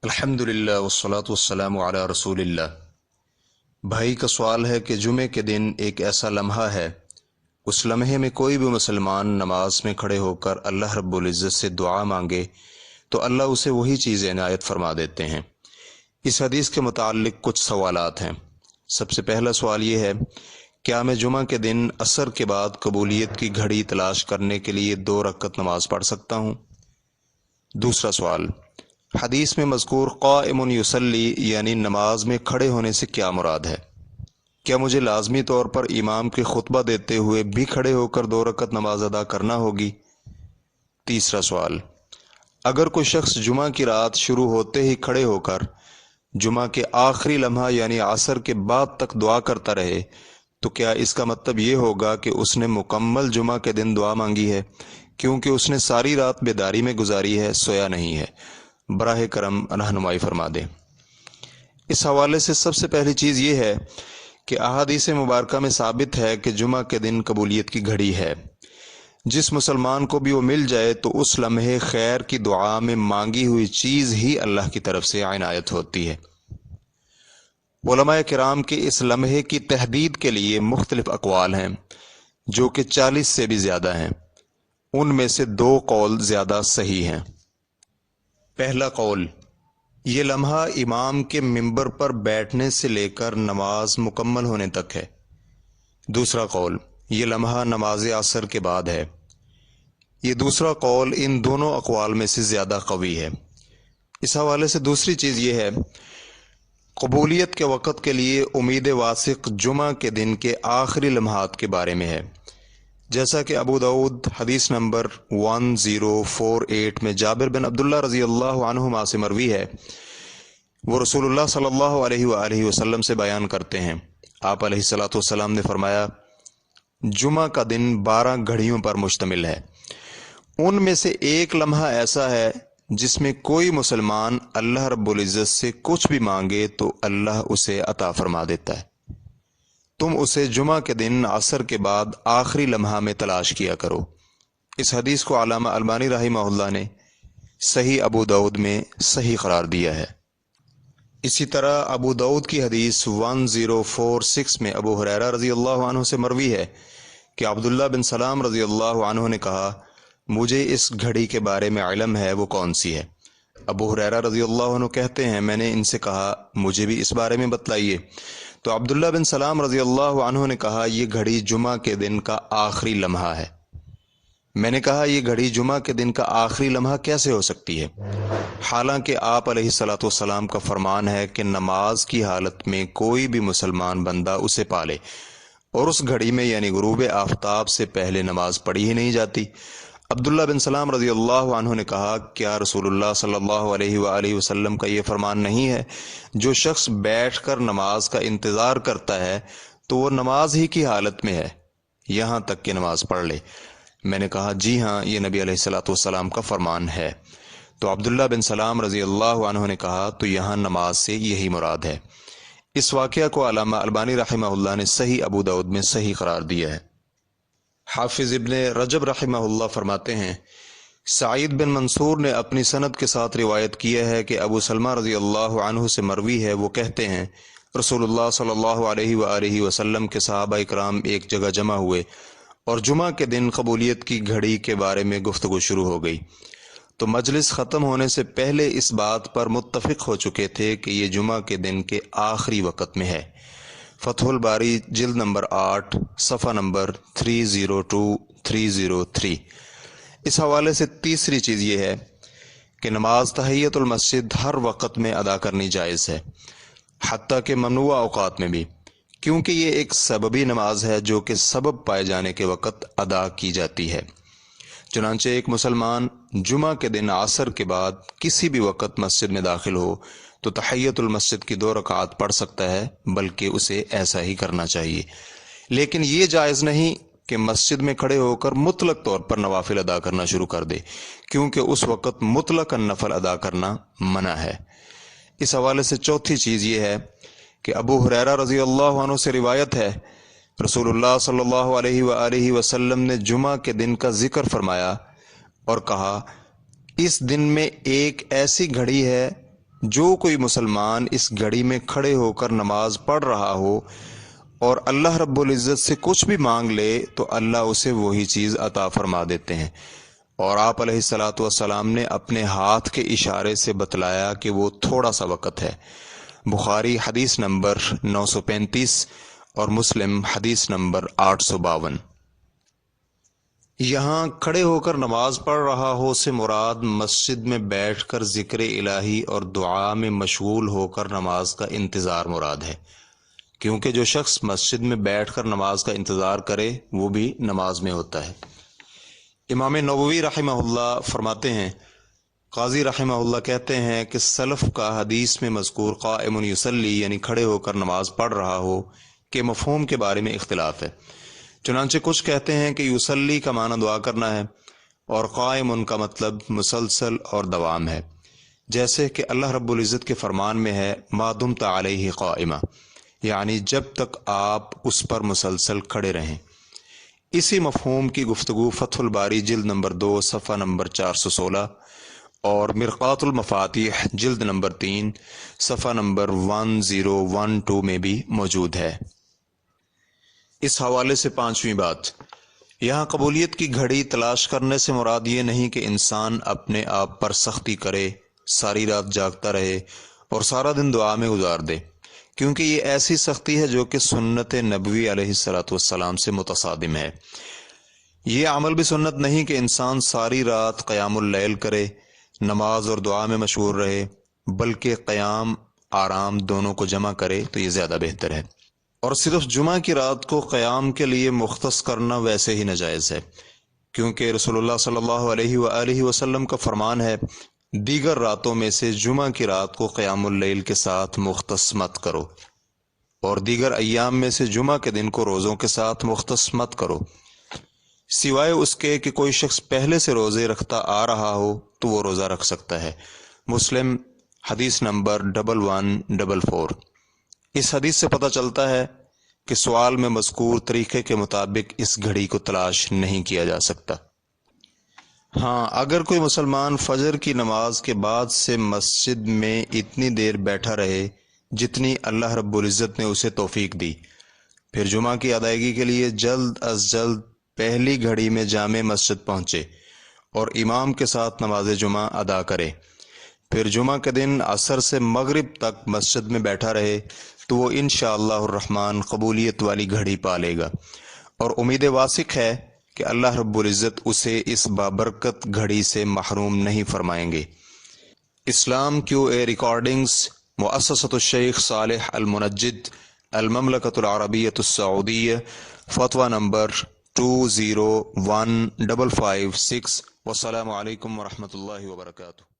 الحمدللہ والصلاة والسلام علی رسول اللہ۔ بھائی کا سوال ہے کہ جمعے کے دن ایک ایسا لمحہ ہے، اس لمحے میں کوئی بھی مسلمان نماز میں کھڑے ہو کر اللہ رب العزت سے دعا مانگے تو اللہ اسے وہی چیز عنایت فرما دیتے ہیں۔ اس حدیث کے متعلق کچھ سوالات ہیں۔ سب سے پہلا سوال یہ ہے، کیا میں جمعہ کے دن عصر کے بعد قبولیت کی گھڑی تلاش کرنے کے لیے 2 رکعت نماز پڑھ سکتا ہوں؟ دوسرا سوال، حدیث میں مذکور قائم یصلی یعنی نماز میں کھڑے ہونے سے کیا مراد ہے؟ کیا مجھے لازمی طور پر امام کے خطبہ دیتے ہوئے بھی کھڑے ہو کر 2 رکعت نماز ادا کرنا ہوگی؟ تیسرا سوال، اگر کوئی شخص جمعہ کی رات شروع ہوتے ہی کھڑے ہو کر جمعہ کے آخری لمحہ یعنی عصر کے بعد تک دعا کرتا رہے تو کیا اس کا مطلب یہ ہوگا کہ اس نے مکمل جمعہ کے دن دعا مانگی ہے، کیونکہ اس نے ساری رات بیداری میں گزاری ہے، سویا نہیں ہے؟ براہ کرم رہنمائی فرما دیں۔ اس حوالے سے سب سے پہلی چیز یہ ہے کہ احادیث مبارکہ میں ثابت ہے کہ جمعہ کے دن قبولیت کی گھڑی ہے۔ جس مسلمان کو بھی وہ مل جائے تو اس لمحے خیر کی دعا میں مانگی ہوئی چیز ہی اللہ کی طرف سے عنایت ہوتی ہے۔ علماء کرام کے اس لمحے کی تحدید کے لیے مختلف اقوال ہیں جو کہ 40 سے بھی زیادہ ہیں۔ ان میں سے 2 قول زیادہ صحیح ہیں۔ پہلا قول، یہ لمحہ امام کے منبر پر بیٹھنے سے لے کر نماز مکمل ہونے تک ہے۔ دوسرا قول، یہ لمحہ نماز عصر کے بعد ہے۔ یہ دوسرا قول ان دونوں اقوال میں سے زیادہ قوی ہے۔ اس حوالے سے دوسری چیز یہ ہے، قبولیت کے وقت کے لیے امید واثق جمعہ کے دن کے آخری لمحات کے بارے میں ہے، جیسا کہ ابو داؤد حدیث نمبر 1048 میں جابر بن عبداللہ رضی اللہ عنہما سے مروی ہے۔ وہ رسول اللہ صلی اللہ علیہ وآلہ وسلم سے بیان کرتے ہیں، آپ علیہ الصلوۃ والسلام نے فرمایا، جمعہ کا دن 12 گھڑیوں پر مشتمل ہے، ان میں سے ایک لمحہ ایسا ہے جس میں کوئی مسلمان اللہ رب العزت سے کچھ بھی مانگے تو اللہ اسے عطا فرما دیتا ہے۔ تم اسے جمعہ کے دن عصر کے بعد آخری لمحہ میں تلاش کیا کرو۔ اس حدیث کو علامہ البانی رحمہ اللہ نے صحیح ابو داؤد میں صحیح قرار دیا ہے۔ اسی طرح ابو داؤد کی حدیث 1046 میں ابو ہریرہ رضی اللہ عنہ سے مروی ہے کہ عبداللہ بن سلام رضی اللہ عنہ نے کہا، مجھے اس گھڑی کے بارے میں علم ہے، وہ کون سی ہے؟ ابو ہریرہ رضی اللہ عنہ کہتے ہیں، میں نے ان سے کہا، مجھے بھی اس بارے میں بتلائیے۔ تو عبداللہ بن سلام رضی اللہ عنہ نے کہا، یہ گھڑی جمعہ کے دن کا آخری لمحہ ہے۔ میں نے کہا، یہ گھڑی جمعہ کے دن کا آخری لمحہ کیسے ہو سکتی ہے؟ حالانکہ آپ علیہ الصلوۃ والسلام کا فرمان ہے کہ نماز کی حالت میں کوئی بھی مسلمان بندہ اسے پالے، اور اس گھڑی میں یعنی غروب آفتاب سے پہلے نماز پڑھی ہی نہیں جاتی۔ عبداللہ بن سلام رضی اللہ عنہ نے کہا، کیا رسول اللہ صلی اللہ علیہ وآلہ وسلم کا یہ فرمان نہیں ہے، جو شخص بیٹھ کر نماز کا انتظار کرتا ہے تو وہ نماز ہی کی حالت میں ہے یہاں تک کہ نماز پڑھ لے؟ میں نے کہا، جی ہاں، یہ نبی علیہ الصلوۃ والسلام کا فرمان ہے۔ تو عبداللہ بن سلام رضی اللہ عنہ نے کہا، تو یہاں نماز سے یہی مراد ہے۔ اس واقعہ کو علامہ البانی رحمہ اللہ نے صحیح ابو داؤد میں صحیح قرار دیا ہے۔ حافظ ابن رجب رحمہ اللہ فرماتے ہیں، سعید بن منصور نے اپنی سند کے ساتھ روایت کیا ہے کہ ابو سلمہ رضی اللہ عنہ سے مروی ہے، وہ کہتے ہیں، رسول اللہ صلی اللہ علیہ وآلہ وسلم کے صحابہ اکرام ایک جگہ جمع ہوئے اور جمعہ کے دن قبولیت کی گھڑی کے بارے میں گفتگو شروع ہو گئی، تو مجلس ختم ہونے سے پہلے اس بات پر متفق ہو چکے تھے کہ یہ جمعہ کے دن کے آخری وقت میں ہے۔ فتح الباری جلد نمبر 8 صفحہ نمبر 302-303۔ اس حوالے سے تیسری چیز یہ ہے کہ نماز تحیۃ المسجد ہر وقت میں ادا کرنی جائز ہے، حتیٰ کہ ممنوع اوقات میں بھی، کیونکہ یہ ایک سببی نماز ہے جو کہ سبب پائے جانے کے وقت ادا کی جاتی ہے۔ چنانچہ ایک مسلمان جمعہ کے دن عصر کے بعد کسی بھی وقت مسجد میں داخل ہو تو تحیۃ المسجد کی 2 رکعات پڑھ سکتا ہے، بلکہ اسے ایسا ہی کرنا چاہیے۔ لیکن یہ جائز نہیں کہ مسجد میں کھڑے ہو کر مطلق طور پر نوافل ادا کرنا شروع کر دے، کیونکہ اس وقت مطلق نفل ادا کرنا منع ہے۔ اس حوالے سے چوتھی چیز یہ ہے کہ ابو ہریرہ رضی اللہ عنہ سے روایت ہے، رسول اللہ صلی اللہ علیہ وآلہ وسلم نے جمعہ کے دن کا ذکر فرمایا اور کہا، اس دن میں ایک ایسی گھڑی ہے جو کوئی مسلمان اس گھڑی میں کھڑے ہو کر نماز پڑھ رہا ہو اور اللہ رب العزت سے کچھ بھی مانگ لے تو اللہ اسے وہی چیز عطا فرما دیتے ہیں۔ اور آپ علیہ الصلاۃ والسلام نے اپنے ہاتھ کے اشارے سے بتلایا کہ وہ تھوڑا سا وقت ہے۔ بخاری حدیث نمبر 935 اور مسلم حدیث نمبر 852۔ یہاں کھڑے ہو کر نماز پڑھ رہا ہو سے مراد مسجد میں بیٹھ کر ذکر الہی اور دعا میں مشغول ہو کر نماز کا انتظار مراد ہے، کیونکہ جو شخص مسجد میں بیٹھ کر نماز کا انتظار کرے وہ بھی نماز میں ہوتا ہے۔ امام نووی رحمہ اللہ فرماتے ہیں، قاضی رحمہ اللہ کہتے ہیں کہ سلف کا حدیث میں مذکور قائم یصلی یعنی کھڑے ہو کر نماز پڑھ رہا ہو کے مفہوم کے بارے میں اختلاف ہے۔ چنانچہ کچھ کہتے ہیں کہ یصلی کا معنی دعا کرنا ہے اور قائم ان کا مطلب مسلسل اور دوام ہے، جیسے کہ اللہ رب العزت کے فرمان میں ہے ما دمت علیہ قائمہ، یعنی جب تک آپ اس پر مسلسل کھڑے رہیں۔ اسی مفہوم کی گفتگو فتح الباری جلد نمبر 2 صفحہ نمبر 416 اور مرقات المفاتیح جلد نمبر 3 صفحہ نمبر 1012 میں بھی موجود ہے۔ اس حوالے سے پانچویں بات، یہاں قبولیت کی گھڑی تلاش کرنے سے مراد یہ نہیں کہ انسان اپنے آپ پر سختی کرے، ساری رات جاگتا رہے اور سارا دن دعا میں گزار دے، کیونکہ یہ ایسی سختی ہے جو کہ سنت نبوی علیہ الصلاۃ والسلام سے متصادم ہے۔ یہ عمل بھی سنت نہیں کہ انسان ساری رات قیام اللیل کرے، نماز اور دعا میں مشغول رہے، بلکہ قیام آرام دونوں کو جمع کرے تو یہ زیادہ بہتر ہے۔ اور صرف جمعہ کی رات کو قیام کے لیے مختص کرنا ویسے ہی ناجائز ہے، کیونکہ رسول اللہ صلی اللہ علیہ وآلہ وسلم کا فرمان ہے دیگر راتوں میں سے جمعہ کی رات کو قیام اللیل کے ساتھ مختص مت کرو، اور دیگر ایام میں سے جمعہ کے دن کو روزوں کے ساتھ مختص مت کرو، سوائے اس کے کہ کوئی شخص پہلے سے روزے رکھتا آ رہا ہو تو وہ روزہ رکھ سکتا ہے۔ مسلم حدیث نمبر 1144۔ اس حدیث سے پتہ چلتا ہے کہ سوال میں مذکور طریقے کے مطابق اس گھڑی کو تلاش نہیں کیا جا سکتا۔ ہاں، اگر کوئی مسلمان فجر کی نماز کے بعد سے مسجد میں اتنی دیر بیٹھا رہے جتنی اللہ رب العزت نے اسے توفیق دی، پھر جمعہ کی ادائیگی کے لیے جلد از جلد پہلی گھڑی میں جامع مسجد پہنچے اور امام کے ساتھ نماز جمعہ ادا کرے، پھر جمعہ کے دن عصر سے مغرب تک مسجد میں بیٹھا رہے تو وہ انشاءاللہ الرحمن قبولیت والی گھڑی پا لے گا، اور امید واثق ہے کہ اللہ رب العزت اسے اس بابرکت گھڑی سے محروم نہیں فرمائیں گے۔ اسلام کیو اے ریکارڈنگز، مؤسسۃ الشیخ صالح المنجد، المملکۃ العربیۃ السعودیہ، فتویٰ نمبر 201556۔ والسلام علیکم ورحمۃ اللہ وبرکاتہ۔